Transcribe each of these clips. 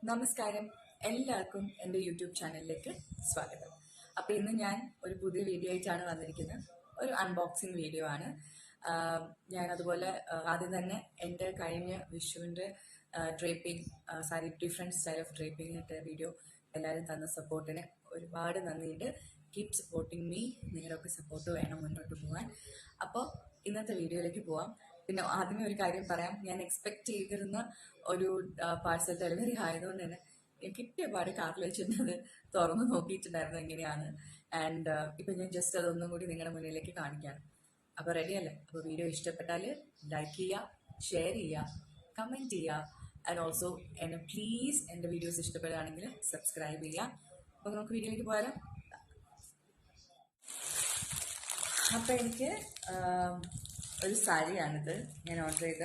നമസ്കാരം, എല്ലാവർക്കും എൻ്റെ യൂട്യൂബ് ചാനലിലേക്ക് സ്വാഗതം. അപ്പോൾ ഇന്ന് ഞാൻ ഒരു പുതിയ വീഡിയോ ആയിട്ടാണ് വന്നിരിക്കുന്നത്. ഒരു അൺബോക്സിങ് വീഡിയോ ആണ്. ഞാൻ അതുപോലെ ആദ്യം തന്നെ എൻ്റെ കഴിഞ്ഞ വിഷുവിൻ്റെ draping sari different style of draping ഇട്ട വീഡിയോ എല്ലാവരും തന്ന സപ്പോർട്ടിന് ഒരുപാട് നന്ദിയുണ്ട്. Keep supporting me. നിങ്ങളുടെയൊക്കെ സപ്പോർട്ട് വേണം മുന്നോട്ട് പോകാൻ. അപ്പോൾ ഇന്നത്തെ വീഡിയോയിലേക്ക് പോവാം. പിന്നെ ആദ്യമേ ഒരു കാര്യം പറയാം, ഞാൻ എക്സ്പെക്ട് ചെയ്തിരുന്ന ഒരു പാഴ്സൽ ഡെലിവറി ആയതുകൊണ്ട് തന്നെ കിട്ടിയ പാട് കാറിൽ വെച്ചിരുന്നത് തുറന്ന് നോക്കിയിട്ടുണ്ടായിരുന്നു എങ്ങനെയാണ്. ആൻഡ് ഇപ്പം ഞാൻ ജസ്റ്റ് അതൊന്നും കൂടി നിങ്ങളുടെ മുന്നിലേക്ക് കാണിക്കാം. അപ്പോൾ റെഡിയല്ലേ? അപ്പോൾ വീഡിയോ ഇഷ്ടപ്പെട്ടാൽ ലൈക്ക് ചെയ്യുക, ഷെയർ ചെയ്യുക, കമൻറ്റ് ചെയ്യുക. ആൻഡ് ഓൾസോ എന്നെ പ്ലീസ് എൻ്റെ വീഡിയോസ് ഇഷ്ടപ്പെടുകയാണെങ്കിൽ സബ്സ്ക്രൈബ് ചെയ്യുക. അപ്പോൾ നമുക്ക് വീഡിയോയിലേക്ക് പോയാലോ. അപ്പോൾ എനിക്ക് ഒരു സാരിയാണിത്. ഞാൻ ഓർഡർ ചെയ്ത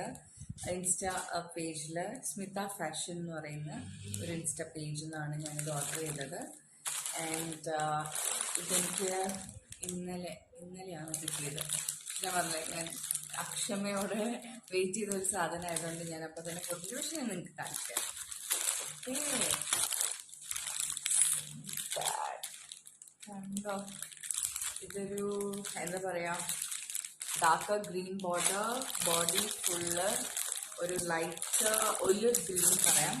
ഇൻസ്റ്റാ പേജിൽ സ്മിത ഫാഷൻ എന്ന് പറയുന്ന ഒരു ഇൻസ്റ്റാ പേജിൽ നിന്നാണ് ഞാനിത് ഓർഡർ ചെയ്തത്. ആൻഡ് ഇതെനിക്ക് ഇന്നലെയാണ് കിട്ടിയത്. ഞാൻ പറഞ്ഞത് ഞാൻ അക്ഷമയോടെ വെയിറ്റ് ചെയ്ത ഒരു സാധനം ആയതുകൊണ്ട് ഞാൻ അപ്പോൾ തന്നെ പൊട്ടിച്ചു. പക്ഷെ ഞാൻ നിങ്ങൾക്ക് കാണിക്കാം. കണ്ടോ, ഇതൊരു എന്താ പറയുക, dark green border, body full ഒരു ലൈറ്റ് ഒലിവ് ഗ്രീൻ പറയാം,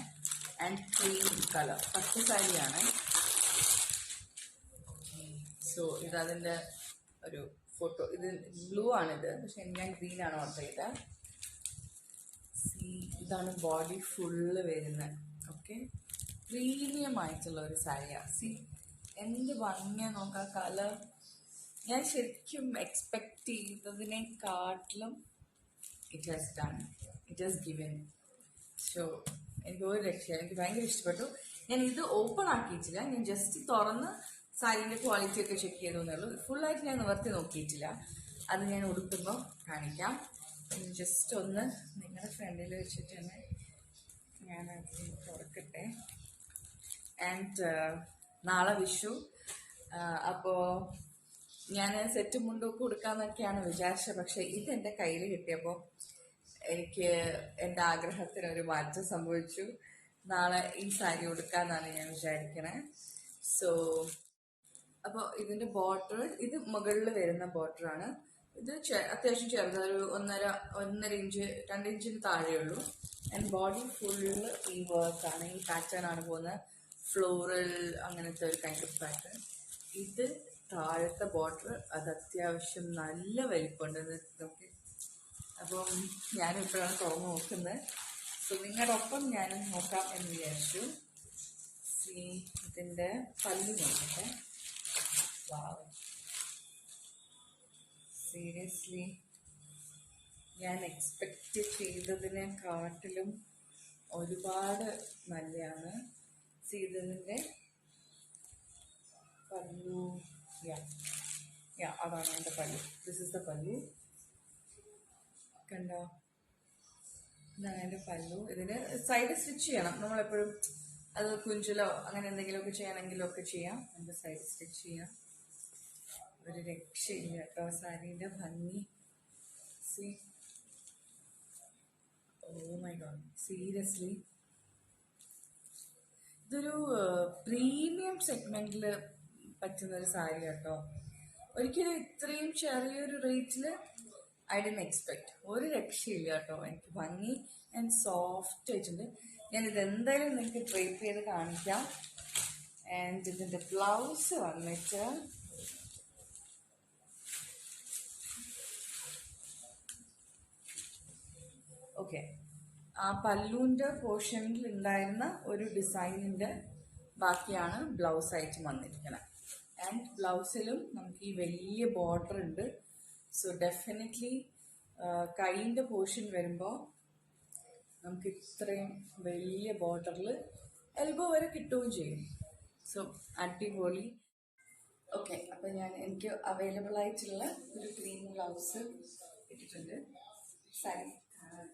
ആൻഡ് ക്രീം കളർ. ഫസ്റ്റ് സാരിയാണ്. സോ ഇതതിൻ്റെ ഒരു ഫോട്ടോ. ഇത് ബ്ലൂ ആണിത്, പക്ഷെ ഞാൻ ഗ്രീനാണ് ഓർഡർ ചെയ്തത്. ഇതാണ് ബോഡി ഫുള്ള് വരുന്നത്. ഓക്കെ, പ്രീമിയം ആയിട്ടുള്ള ഒരു സാരിയാണ്. എന്ത് ഭംഗിയാ നോക്കാം കളർ. ഞാൻ ശരിക്കും എക്സ്പെക്ട് ചെയ്തതിനെക്കാട്ടിലും ഇറ്റ് ഹാസ് ഗിവൻ. സോ എനിക്ക് ഒരു രക്ഷ, എനിക്ക് ഭയങ്കര ഇഷ്ടപ്പെട്ടു. ഞാൻ ഇത് ഓപ്പൺ ആക്കിയിട്ടില്ല, ഞാൻ ജസ്റ്റ് തുറന്ന് സാരീൻ്റെ ക്വാളിറ്റി ഒക്കെ ചെക്ക് ചെയ്തേ ഉള്ളൂ. ഫുള്ളായിട്ട് ഞാൻ നിവർത്തി നോക്കിയിട്ടില്ല. അത് ഞാൻ ഉടുക്കുമ്പോൾ കാണിക്കാം. ജസ്റ്റ് ഒന്ന് നിങ്ങളുടെ ഫ്രണ്ടിൽ വെച്ചിട്ട് തന്നെ ഞാനത് തുറക്കട്ടെ. ആൻഡ് നാളെ വിഷു. അപ്പോൾ ഞാൻ സെറ്റും മുണ്ടൊക്കെ കൊടുക്കാമെന്നൊക്കെയാണ് വിചാരിച്ചത്. പക്ഷെ ഇതെൻ്റെ കയ്യിൽ കിട്ടിയപ്പോൾ എനിക്ക് എൻ്റെ ആഗ്രഹത്തിനൊരു മാറ്റം സംഭവിച്ചു. നാളെ ഈ സാരി കൊടുക്കാമെന്നാണ് ഞാൻ വിചാരിക്കണേ. സോ അപ്പോൾ ഇതിൻ്റെ ബോർഡർ, ഇത് മുകളിൽ വരുന്ന ബോർഡറാണ്. ഇത് അത്യാവശ്യം ചെറുത്, ഒരു ഒന്നര ഇഞ്ച് 2 ഇഞ്ചിന് താഴെയുള്ളൂ. ആൻഡ് ബോഡി ഫുള്ള് ഈ വർക്കാണ്, ഈ പാറ്റേൺ ആണ് പോകുന്നത്. ഫ്ലോറൽ അങ്ങനത്തെ ഒരു കൈൻഡ് ഓഫ് പാറ്റേൺ. ഇത് താഴത്തെ ബോർഡർ, അത് അത്യാവശ്യം നല്ല വലിപ്പമുണ്ട്. ഓക്കെ, അപ്പം ഞാനിപ്പോഴാണ് തുറന്ന് നോക്കുന്നത്. സോ നിങ്ങളുടെ ഒപ്പം ഞാനും നോക്കാം എന്ന് വിചാരിച്ചു. ഇതിൻ്റെ പല്ല് നോക്കട്ടെ. വാവ്, സീരിയസ്ലി ഞാൻ എക്സ്പെക്റ്റ് ചെയ്തതിനെക്കാട്ടിലും ഒരുപാട് നല്ലതാണ്. ഇതിൻ്റെ പല്ലു, അതാണ് എൻ്റെ പല്ലു. ദിസ് ഇസ് ദ പല്ലു. കണ്ടോ, ഇതാണ് എൻ്റെ പല്ലു. ഇതിന് സൈഡ് സ്റ്റിച്ച് ചെയ്യണം. നമ്മളെപ്പോഴും അത് കുഞ്ചിലോ അങ്ങനെ എന്തെങ്കിലുമൊക്കെ ചെയ്യണമെങ്കിലോ ഒക്കെ ചെയ്യാം. നമുക്ക് സൈഡ് സ്റ്റിച്ച് ചെയ്യാം. ഒരു രക്ഷയില്ല കേട്ടോ സാരീൻ്റെ ഭംഗി. ഓ മൈ ഗോഡ്, സീരിയസ്ലി ഇതൊരു പ്രീമിയം സെഗ്മെന്റിൽ പറ്റുന്നൊരു സാരി കേട്ടോ. ഒരിക്കലും ഇത്രയും ചെറിയൊരു റേറ്റിൽ ഐ ഡിഡ്ന്റ് എക്സ്പെക്ട്. ഒരു രക്ഷയില്ല കേട്ടോ. എനിക്ക് ഭംഗി ആൻഡ് സോഫ്റ്റ് ആയിട്ടുണ്ട്. ഞാനിത് എന്തായാലും നിങ്ങൾക്ക് ഡ്രേപ്പ് ചെയ്ത് കാണിക്കാം. ആൻഡ് ഇതിൻ്റെ ബ്ലൗസ് വന്നിട്ട് ഓക്കെ, ആ പല്ലുവിൻ്റെ പോർഷനിൽ ഉണ്ടായിരുന്ന ഒരു ഡിസൈനിൻ്റെ ബാക്കിയാണ് ബ്ലൗസ് ആയിട്ട് വന്നിരിക്കുന്നത്. ആൻഡ് ബ്ലൗസിലും നമുക്ക് ഈ വലിയ ബോർഡർ ഉണ്ട്. സോ ഡെഫിനറ്റ്ലി കൈയിൻ്റെ പോർഷൻ വരുമ്പോൾ നമുക്ക് ഇത്രയും വലിയ ബോർഡറിൽ എൽബോ വരെ കിട്ടുകയും ചെയ്യും. സോ അടിപൊളി. ഓക്കെ, അപ്പം എനിക്ക് അവൈലബിൾ ആയിട്ടുള്ള ഒരു ക്രീം ബ്ലൗസ് ഇട്ടിട്ടുണ്ട്. സാരി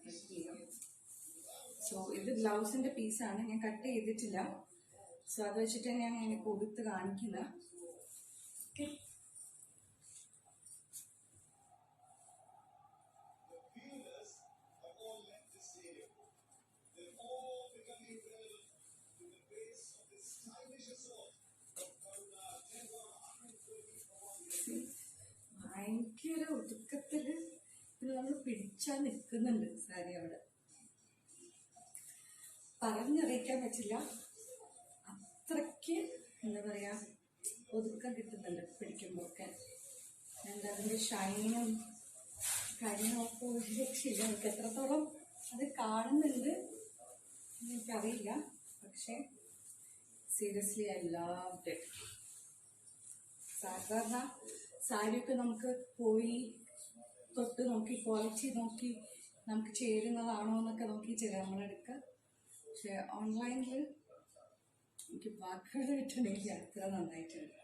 കട്ട് ചെയ്യാം. സോ ഇത് ബ്ലൗസിൻ്റെ പീസാണ്, ഞാൻ കട്ട് ചെയ്തിട്ടില്ല. സോ അത് വെച്ചിട്ട് ഞാൻ എനിക്ക് കൊടുത്ത് കാണിക്കുന്നത്. ഓക്കെ, ഭയങ്കര ഒതുക്കത്തിൽ നമ്മൾ പിടിച്ചാൽ നിൽക്കുന്നുണ്ട് സാരി അവിടെ. പറഞ്ഞറിയിക്കാൻ പറ്റില്ല, അത്രയ്ക്ക് എന്താ പറയുക ഒതുക്കം കിട്ടുന്നുണ്ട് പിടിക്കുമ്പോഴൊക്കെ. എന്താ അതിൻ്റെ ഷൈനും കാര്യങ്ങളൊക്കെ ഒരു രക്ഷയില്ല. എനിക്ക് എത്രത്തോളം അത് കാണുന്നുണ്ട് എനിക്കറിയില്ല, പക്ഷേ സീരിയസ്ലി ഐ ലവ്ഡ് ഇറ്റ്. സാധാരണ സാരിയൊക്കെ നമുക്ക് പോയി തൊട്ട് നോക്കി ക്വാളിറ്റി നോക്കി നമുക്ക് ചേരുന്നതാണോ എന്നൊക്കെ നോക്കിയിട്ടില്ല നമ്മളെടുക്കുക. പക്ഷെ ഓൺലൈനിൽ എനിക്ക് വാക്കുകൾ കിട്ടണമെങ്കിൽ അത്ര നന്നായിട്ടുണ്ട്.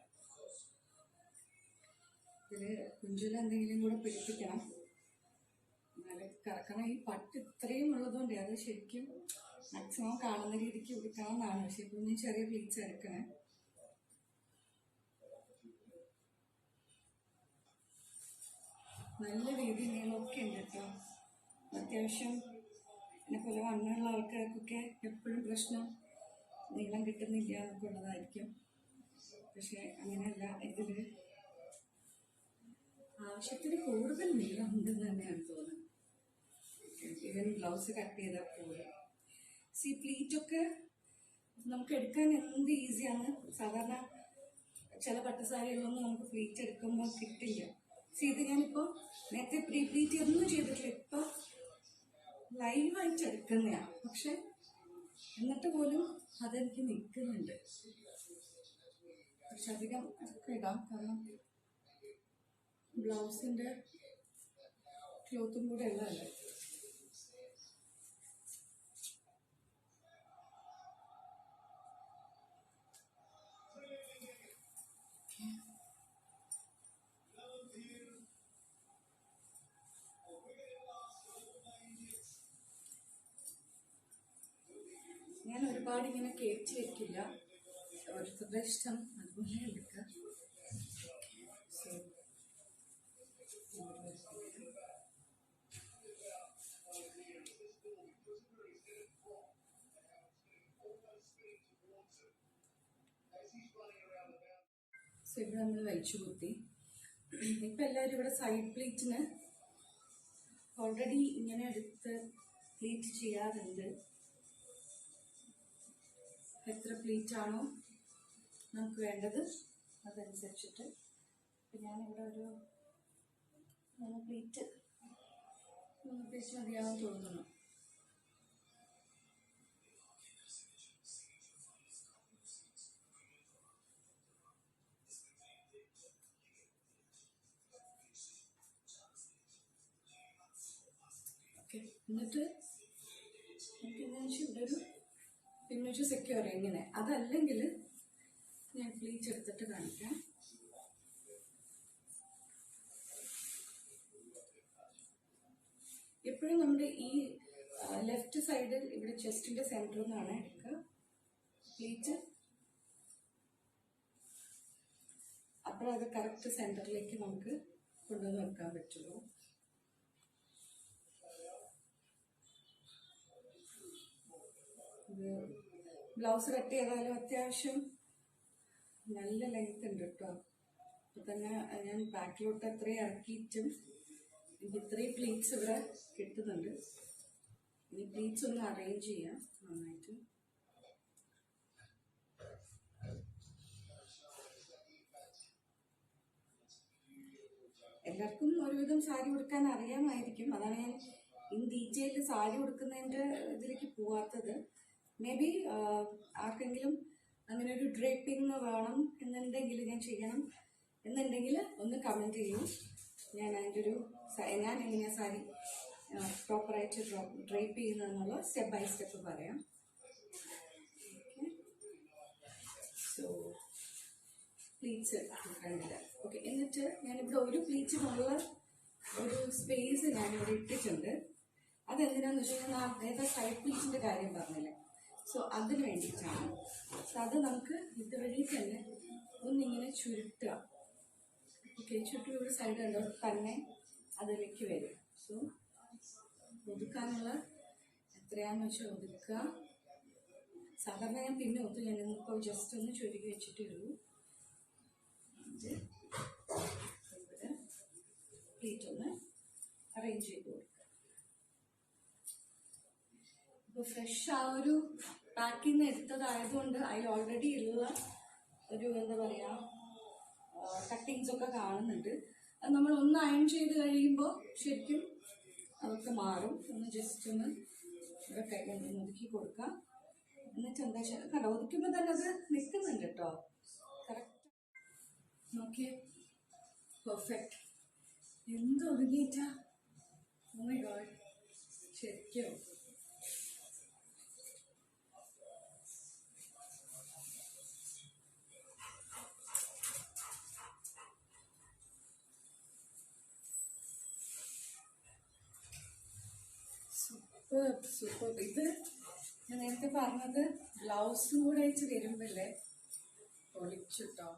ഇതിൽ കുഞ്ചിലെന്തെങ്കിലും കൂടെ പിടിപ്പിക്കണം, എന്നാലും കറക്കണം. ഈ പട്ട് ഇത്രയും ഉള്ളതുകൊണ്ട് അത് ശരിക്കും മാക്സിമം കാണുന്ന രീതിക്ക് എടുക്കാവുന്നതാണ്. പക്ഷെ ഇപ്പം ഞാൻ ചെറിയ പ്ലീറ്റ്സ് എടുക്കണേ. നല്ല രീതിയിൽ നീളമൊക്കെ ഉണ്ട് കേട്ടോ. അത്യാവശ്യം എന്നെ പോലെ വണ്ണമുള്ള ആൾക്കാർക്കൊക്കെ എപ്പോഴും പ്രശ്നം നീളം കിട്ടുന്നില്ല എന്നൊക്കെ ഉള്ളതായിരിക്കും. പക്ഷെ അങ്ങനെയല്ല, ഇതിൽ ആവശ്യത്തിന് കൂടുതൽ നീളം ഉണ്ടെന്ന് തന്നെയാണ് തോന്നുന്നത്. ഈവൻ ബ്ലൗസ് കട്ട് ചെയ്താൽ പോലും സി പ്ലീറ്റൊക്കെ നമുക്ക് എടുക്കാൻ എന്ത് ഈസിയാണ്. സാധാരണ ചില പട്ടുസാരികളൊന്നും നമുക്ക് പ്ലീറ്റ് എടുക്കുമ്പോൾ കിട്ടില്ല. സി ഇത് ഞാനിപ്പോൾ നേരത്തെ പ്രീ പ്ലീറ്റ് ഒന്നും ചെയ്തിട്ടില്ല, ഇപ്പോൾ ലൈവായിട്ട് എടുക്കുന്നതാണ്. പക്ഷെ എന്നിട്ട് പോലും അതെനിക്ക് നിൽക്കുന്നുണ്ട്. പക്ഷെ അധികം ഒക്കെ ഇടാം, കാരണം ബ്ലൗസിൻ്റെ ക്ലോത്തും കൂടെ ഉള്ളതല്ലേ. ഞാൻ ഒരുപാട് ഇങ്ങനെ കയറ്റി വെക്കില്ല, ഓരോരുത്തരുടെ ഇഷ്ടം അതുപോലെ എടുക്കുക. സോ ഇവിടെ നമ്മൾ വലിച്ചു കുത്തി. ഇപ്പം എല്ലാവരും ഇവിടെ സൈഡ് പ്ലീറ്റിന് ഓൾറെഡി ഇങ്ങനെ എടുത്ത് പ്ലീറ്റ് ചെയ്യാറുണ്ട്. എത്ര പ്ലീറ്റാണോ നമുക്ക് വേണ്ടത് അതനുസരിച്ചിട്ട്. ഇപ്പം ഞാനിവിടെ ഒരു 3 പ്ലീറ്റ് മതിയാവും തോന്നുന്നു. ഓക്കെ, എന്നിട്ട് നമുക്കെന്താണെന്ന് വെച്ചാൽ ഇവിടെ ഒരു പിന്നൊരു സെക്യൂർ ഇങ്ങനെ. അതല്ലെങ്കിൽ ഞാൻ പ്ലീറ്റ് എടുത്തിട്ട് കാണിക്കാം. എപ്പോഴും നമ്മുടെ ഈ ലെഫ്റ്റ് സൈഡിൽ ഇവിടെ ചെസ്റ്റിന്റെ സെന്ററിൽ നിന്നാണ് എടുക്കുക പ്ലീറ്റ്. അപ്പോൾ അത് കറക്റ്റ് സെന്ററിലേക്ക് നമുക്ക് കൊണ്ടുവന്ന് വെക്കാൻ പറ്റുള്ളൂ. ബ്ലൗസ് കട്ട് ചെയ്താലും അത്യാവശ്യം നല്ല ലെങ്ത് ഉണ്ട് കേട്ടോ. അപ്പൊ തന്നെ ഞാൻ ബാക്കിലോട്ട് അത്രയും ഇറക്കിയിട്ടും എനിക്ക് ഇത്രയും പ്ലീറ്റ്സ് ഇവിടെ കിട്ടുന്നുണ്ട്. ഇനി പ്ലീറ്റ്സ് ഒന്ന് അറേഞ്ച് ചെയ്യാം നന്നായിട്ട്. എല്ലാവർക്കും ഒരുവിധം സാരി ഉടുക്കാൻ അറിയാമായിരിക്കും. അതാണ് ഞാൻ ഇൻ ഡീറ്റെയിൽ സാരി ഉടുക്കുന്നതിൻ്റെ ഇതിലേക്ക് പോവാത്തത്. മേ ബി ആർക്കെങ്കിലും അങ്ങനെ ഒരു ഡ്രേപ്പിംഗ് വേണം എന്നുണ്ടെങ്കിൽ, ഞാൻ ചെയ്യണം എന്നുണ്ടെങ്കിൽ ഒന്ന് കമൻറ്റ് ചെയ്യൂ. ഞാൻ അതിൻ്റെ ഒരു ഞാൻ എങ്ങനെയാണ് സാരി പ്രോപ്പറായിട്ട് ഡ്രേപ്പ് ചെയ്യുന്നതെന്നുള്ള സ്റ്റെപ്പ് ബൈ സ്റ്റെപ്പ് പറയാം. സോ പ്ലീറ്റ്സ് കണ്ടില്ല. ഓക്കെ, എന്നിട്ട് ഞാനിവിടെ ഒരു പ്ലീറ്റിനുള്ള ഒരു സ്പേസ് ഞാനിവിടെ ഇട്ടിട്ടുണ്ട്. അതെന്തിനാന്ന് വെച്ച് കഴിഞ്ഞാൽ നേരത്തെ സൈഡ് പ്ലീറ്റിൻ്റെ കാര്യം പറഞ്ഞില്ലേ, സോ അതിന് വേണ്ടിയിട്ടാണ്. സോ അത് നമുക്ക് ഇതുവഴി തന്നെ ഒന്നിങ്ങനെ ചുരുട്ടുക. ഓക്കെ, ചുറ്റും സൈഡ് കണ്ടോ തന്നെ അതിലേക്ക് വരും. സോ ഒതുക്കാനുള്ള എത്രയാണെന്ന് വെച്ചാൽ ഒതുക്കുക. സാധാരണ ഞാൻ പിന്നെ ഒത്തു, ഞാൻ ഇപ്പോൾ ജസ്റ്റ് ഒന്ന് ചുരുക്കി വെച്ചിട്ടുള്ളൂ. ഇവിടെ പ്ലീറ്റ് ഒന്ന് അറേഞ്ച് ചെയ്ത് കൊടുക്കുക. ഇപ്പോൾ ഫ്രഷ് ആ ഒരു പാക്കിൽ നിന്ന് എടുത്തതായതുകൊണ്ട് അതിൽ ഓൾറെഡി ഉള്ള ഒരു എന്താ പറയുക കട്ടിങ്സ് ഒക്കെ കാണുന്നുണ്ട്. അത് നമ്മൾ ഒന്ന് അയൺ ചെയ്ത് കഴിയുമ്പോൾ ശരിക്കും അതൊക്കെ മാറും. ഒന്ന് ജസ്റ്റ് ഒന്ന് ഇവിടെ കൈകൊണ്ട് ഒതുക്കി കൊടുക്കാം. എന്നിട്ട് എന്താ വെച്ചാൽ കണ്ടോ, ഒതുക്കുമ്പോൾ തന്നെ അത് നിൽക്കുന്നുണ്ട് കേട്ടോ. കറക്റ്റ് നോക്കിയേ, പെർഫെക്റ്റ്. എന്ത് ഒതുങ്ങിയിട്ടാ, ഓ മൈ ഗോഡ്, ശരിക്കും സൂപ്പർ സൂപ്പർ. ഇത് ഞാൻ നേരത്തെ പറഞ്ഞത് ബ്ലൗസും കൂടെ അയച്ച് വരുമ്പല്ലേ പൊളിച്ചിട്ടോ.